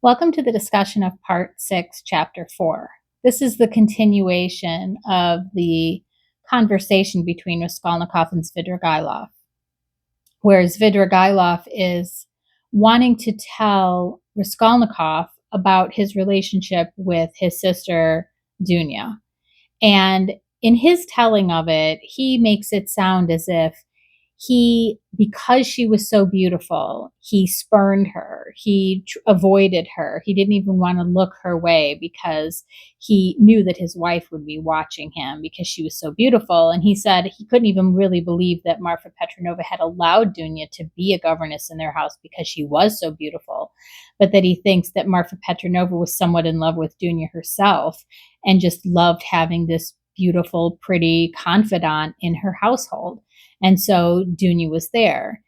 Welcome to the discussion of Part 6, Chapter 4. This is the continuation of the conversation between Raskolnikov and Svidrigailov, where Svidrigailov is wanting to tell Raskolnikov about his relationship with his sister, Dounia. And in his telling of it, he makes it sound as if because she was so beautiful, he spurned her. He avoided her. He didn't even want to look her way because he knew that his wife would be watching him because she was so beautiful. And he said he couldn't even really believe that Marfa Petrovna had allowed Dounia to be a governess in their house because she was so beautiful, but that he thinks that Marfa Petrovna was somewhat in love with Dounia herself and just loved having this beautiful, pretty confidant in her household. And so Dounia was there.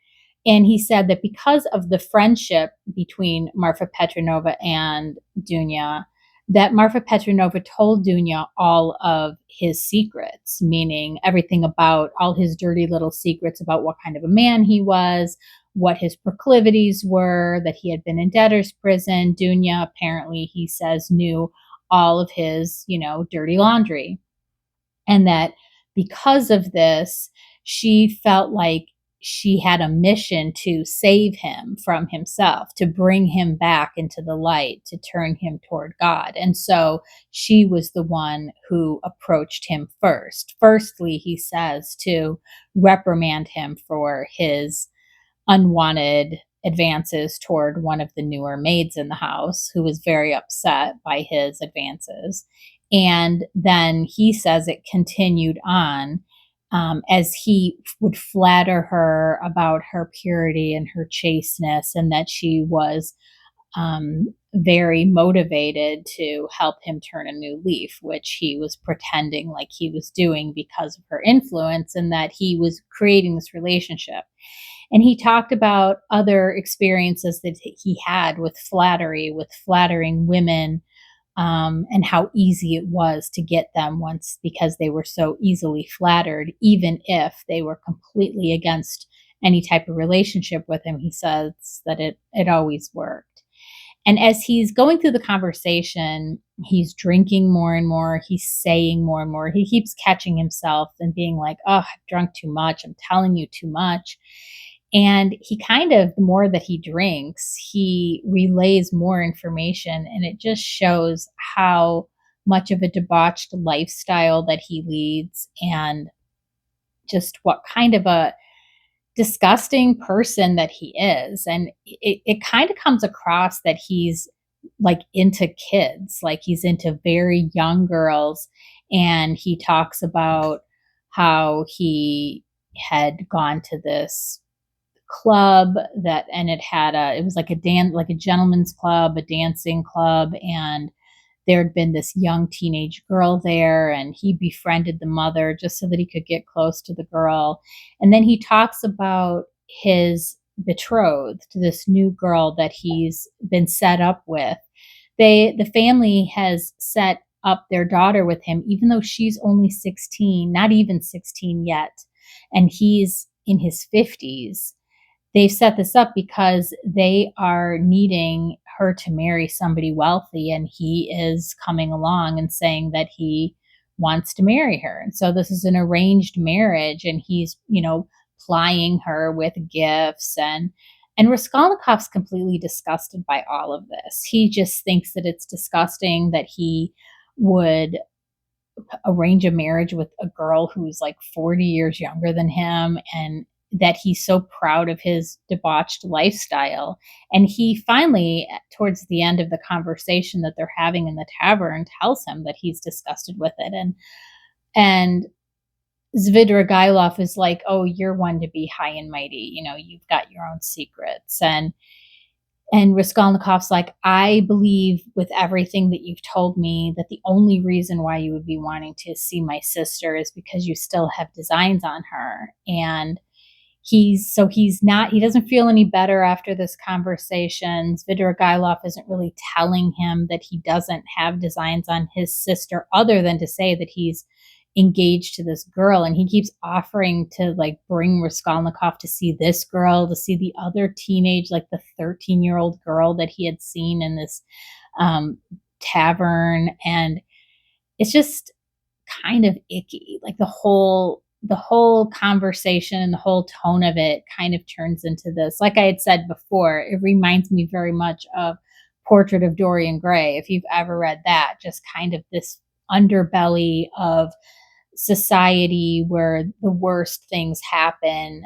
And he said that because of the friendship between Marfa Petrovna and Dounia, that Marfa Petrovna told Dounia all of his secrets, meaning everything about all his dirty little secrets about what kind of a man he was, what his proclivities were, that he had been in debtor's prison. Dounia, apparently, he says, knew all of his, dirty laundry. And that because of this, she felt like she had a mission to save him from himself, to bring him back into the light, to turn him toward God. And so she was the one who approached him first. Firstly, he says, to reprimand him for his unwanted advances toward one of the newer maids in the house, who was very upset by his advances. And then he says it continued on as he would flatter her about her purity and her chasteness, and that she was very motivated to help him turn a new leaf, which he was pretending like he was doing because of her influence, and that he was creating this relationship. And he talked about other experiences that he had with flattery, with flattering women, and how easy it was to get them once because they were so easily flattered, even if they were completely against any type of relationship with him. He says that it always worked. And as he's going through the conversation, he's drinking more and more. He's saying more and more. He keeps catching himself and being like, oh, I've drunk too much. I'm telling you too much. And he kind of, the more that he drinks, he relays more information. And it just shows how much of a debauched lifestyle that he leads, and just what kind of a disgusting person that he is. And it kind of comes across that he's like into kids, like he's into very young girls. And he talks about how he had gone to this club and it was like like a gentleman's club, a dancing club, and there had been this young teenage girl there, and he befriended the mother just so that he could get close to the girl. And then he talks about his betrothed, this new girl that he's been set up with. The family has set up their daughter with him, even though she's only 16, not even 16 yet, and he's in his 50s. They've set this up because they are needing her to marry somebody wealthy, and he is coming along and saying that he wants to marry her. And so this is an arranged marriage, and he's, plying her with gifts, and Raskolnikov's completely disgusted by all of this. He just thinks that it's disgusting that he would arrange a marriage with a girl who's like 40 years younger than him, and that he's so proud of his debauched lifestyle. And he finally, towards the end of the conversation that they're having in the tavern, tells him that he's disgusted with it. And Svidrigailov is like, oh, you're one to be high and mighty. You've got your own secrets. And Raskolnikov's like, I believe with everything that you've told me that the only reason why you would be wanting to see my sister is because you still have designs on her. And he doesn't feel any better after this conversation. Svidrigailov isn't really telling him that he doesn't have designs on his sister, other than to say that he's engaged to this girl, and he keeps offering to like bring Raskolnikov to see this girl, to see the other teenage, like the 13-year-old girl that he had seen in this tavern. And it's just kind of icky. Like the whole conversation and the whole tone of it kind of turns into this. Like I had said before, it reminds me very much of Portrait of Dorian Gray. If you've ever read that, just kind of this underbelly of society where the worst things happen,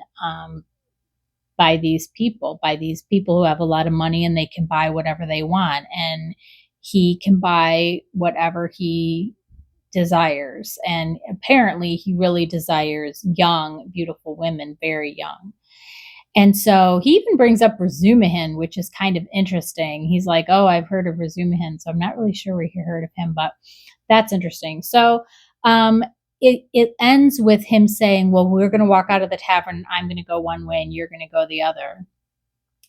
by these people who have a lot of money and they can buy whatever they want. And he can buy whatever he desires. And apparently he really desires young, beautiful women, very young. And so he even brings up Razumihin, which is kind of interesting. He's like, oh, I've heard of Razumihin. So I'm not really sure where he heard of him, but that's interesting. So it ends with him saying, well, we're going to walk out of the tavern. I'm going to go one way and you're going to go the other.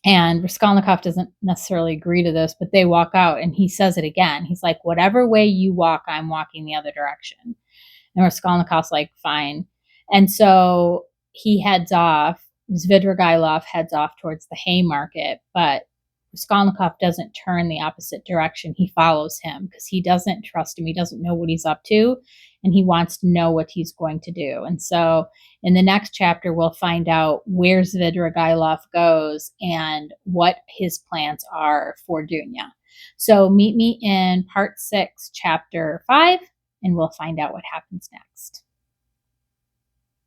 And Raskolnikov doesn't necessarily agree to this, but they walk out and he says it again. He's like, whatever way you walk, I'm walking the other direction. And Raskolnikov's like, fine. And so he heads off. Svidrigailov heads off towards the Haymarket, but Raskolnikov doesn't turn the opposite direction. He follows him because he doesn't trust him. He doesn't know what he's up to, and he wants to know what he's going to do. And so in the next chapter, we'll find out where Svidrigailov goes and what his plans are for Dounia. So meet me in part 6, chapter 5, and we'll find out what happens next.